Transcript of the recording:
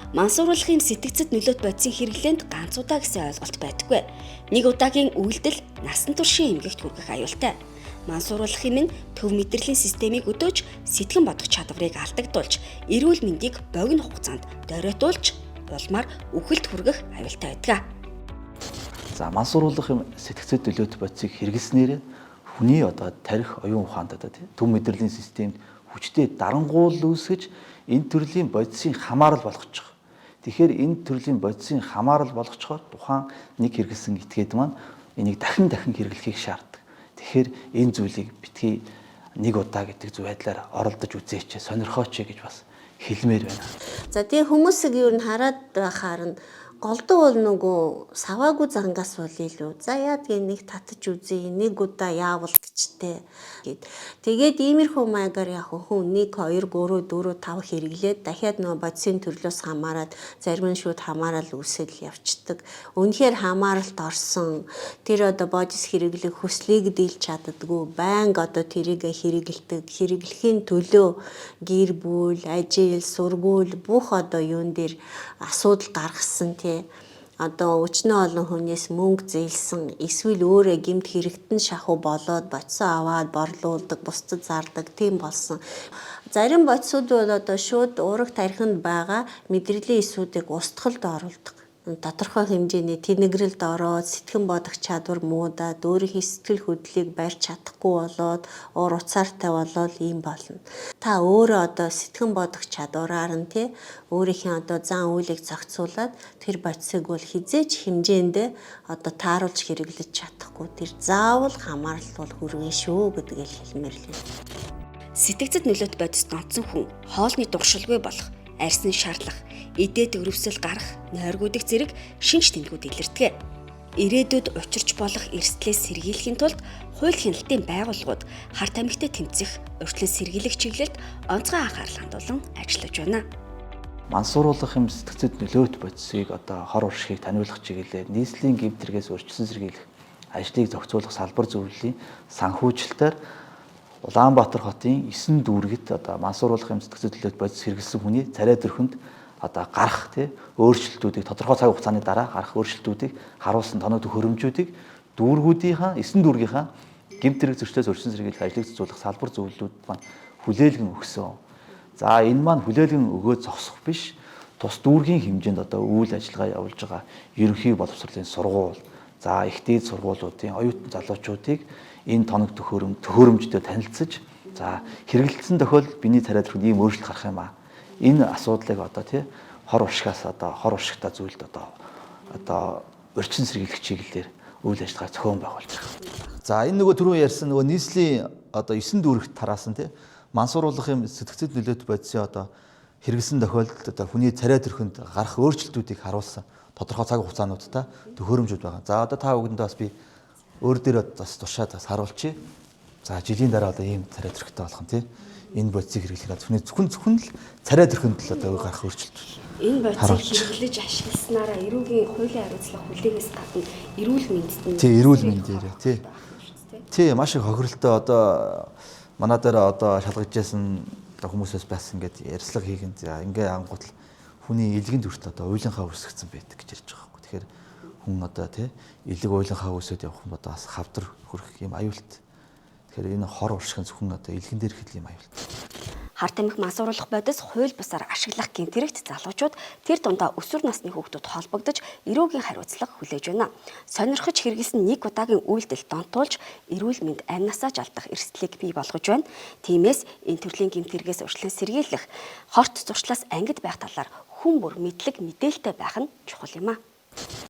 Мансууруулахын сэтгцэд нөлөөт бодисын хэрэглээнд ганц удаа гэсэн ойлголт байдаггүй. Нэг удаагийн үйлдэл насан туршийн эмгэгт хүргэх аюултай. Мансууруулахын нь төв мэдрэлийн системийг өдөөж сэтгэн бодох чадварыг алдагдуулж, эрүүл мэндийг богино хугацаанд доройтуулж, улмаар үхэлд хүргэх аюултай байдаг. За мансууруулах юм сэтгцэд нөлөөт бодисыг хэрэглэснээр хүний тарих оюун ухаанд төв мэдрэлийн системд хүчтэй дарангуул үүсгэж энэ төрлийн бодисын хамаарал болгочих. Тэгэхээр энэ төрлийн бодисын хамаарал болгочхоор тухайн нэг хэрэглэсэн этгээд маань энийг дахин хэрэглэхийг шаарддаг. Тэгэхээр энэ зүйлийг битгий нэг удаа гэдэг зөв байдлаар оролдож үзээч, сонирхооч гэж бас хэлмээр байна. За тэгээ хүмүүсийг юу н хараад байхаар нь голдуу бол нөгөө саваагүй зангаас бол илүү. За яадгийн нэг татаж үзье, нэг удаа яавал гэжтэй гэд. Тэгээд иймэрхүү маягаар яг хүн 1 2 3 4 5 хэрэглээд дахиад нөгөө бодисын төрлөөс хамаарад зарим нь шууд хамаарал үүсэл явцдаг. Үнэхээр хамааралт орсон тэр бодис хэрэглэх хүслийг дийлж чаддаггүй. Байнга тэрийг хэрэгэлдэг. Хэрэглэхийн төлөө гэр бүл, ажил, сургууль бүх юун дээр асуудал гаргасан өчнөө олон хүнээс мөнгө зээлсэн эсвэл өөрөө гэмт хэрэгтэн шахуу болоод бодисоо аваад борлуулдаг, бусдад зардаг тийм болсон. Зарим бодисууд бол шууд уурах тархинд байгаа мэдрэлийн эсүүдийг устгалд оруулдаг. Тодорхой хэмжээний тэнэгрэлд ороод сэтгэн бодох чадвар муудаад өөрийнхөө сэтгэл хөдлөлийг барьж чадахгүй болоод уур уцаартай болоод ийм болно. Та өөрөө сэтгэн бодох чадвараар нь өөрийнхөө зан үйлийг зохицуулаад тэр бодисыг бол хизээч хэмжээндээ тааруулж хэрэглэж чадахгүй. Тэр заавал хамааралт бол хүргэн шүү гэдгийг хэлмээр л юм. Сэтгцэд нөлөөт бодис донцсон хүн хоолны дуршилгүй болох, арьсны шаарлах, эдээд өрөвсөл гарах, нойргуудах зэрэг шинж тэмдгүүд илэрдэг. Ирээдүйд учирч болох эрсдлээс сэргийлэхийн тулд хууль хяналтын байгууллагууд харт амигтай тэмцэх, урьдчилан сэргийлэх чиглэлд онцгой анхаарал хандуулан ажиллаж байна. Мансууруулах юм сэтгцэд нөлөөт бодисыг хор уршигыг таниулах чиглэлээр нийслэлийн гэмтрэгээс урьдчилан сэргийлэх ажлыг зохицуулах салбар зөвлөлийн санхүүжилтээр Улаанбаатар хотын 9 дүүрэгт мансууруулах юм сэтгцэд нөлөөт бодис хэрэглэсэн хүний царай төрхөнд гарах өөрчлөлтүүдийг тодорхой цаг хугацааны дараа гарах өөрчлөлтүүдийг харуулсан тоног төхөөрөмжүүдийг дүүргүүдийнхаа 9 дүүргийнхаа гэмт хэрэг зөрчлөөс урьдчилан сэргийлэх ажлыг цуцуулах салбар зөвлөлүүд маань хүлээлгэн өгсөн. За энэ маань хүлээлгэн өгөөд зогсох биш, тус дүүргийн хэмжээнд үйл ажиллагаа явуулж байгаа ерөнхий боловсролын сургууль, за их дээд сургуулиудын оюутан залуучуудыг энэ тоног төхөөрөмжтэй танилцаж, за хэрэгэлдсэн тохиолдолд биений царай төрхөнд ийм өөрчлөлт гарах юм аа. Энэ асуудлыг хор уршигаас хор уршигтай зүйлд урьдчилан сэргийлэх чиглэлээр үйл ажиллагаа зохион байгуулж байгаа. За энэ түрүүн ярьсан нийслэлийн 9 дүүрэгт тараасан мансууруулах юм сэтгцэд нөлөөт бодисын хэрэгэлсэн тохиолдолд хүний царай төрхөнд гарах өөрчлөлтүүдийг харуулсан тодорхой цаг хугацаануудтай төхөөрөмжүүд байгаа. За та бүхэнд бас би өөр дээр бас тушаад харуулчих. За жилийн дараа ийм царай төрхтэй болох нь энэ бодисыг хэрэглэхээр зөвхөн л царай төрхөнд л гарах өөрчлөлт. Энэ бодисыг хэрэглэж ашигласнараа эрүүгийн хуулийн хариуцлага хүлээгээс гадна эрүүл мэндэд эрүүл мэндээр маш их хохиролтой манай дээр шалгаж яасан хүмүүсээс бас ингээд ярьцлага хийгэн ингээ ангуутал хүний илгэнд хүрт уйлынхаа үүсгэсэн байдаг гэж ярьж байгаа байхгүй. Тэгэхээр хүн илэг уйлынхаа үүсэд явах юм бас хавдар хүрэх юм аюулт. Тэгэхээр энэ хор уршиг зөвхөн илгэн дээр хэдл юм аюулт. Харт амиг мансууруулах бодис хууль бусаар ашиглах гэмтэрэгт залуучууд тэр дундаа өсвөр насны хүүхдүүд холбогдож эрүүгийн хариуцлага хүлээж байна. Сонирхож хэрэглэсэн нэг удаагийн үйлдэл донтуулж эрүүл мэнд амнасаа жалдах эрсдлийг бий болгож байна. Тиймээс энэ төрлийн гэмтэрэгээс урьдчилан сэргийлэх, хорт зуршлаас ангид байх талаар хүн бүр мэдлэг мэдээлэлтэй байх нь чухал юм а.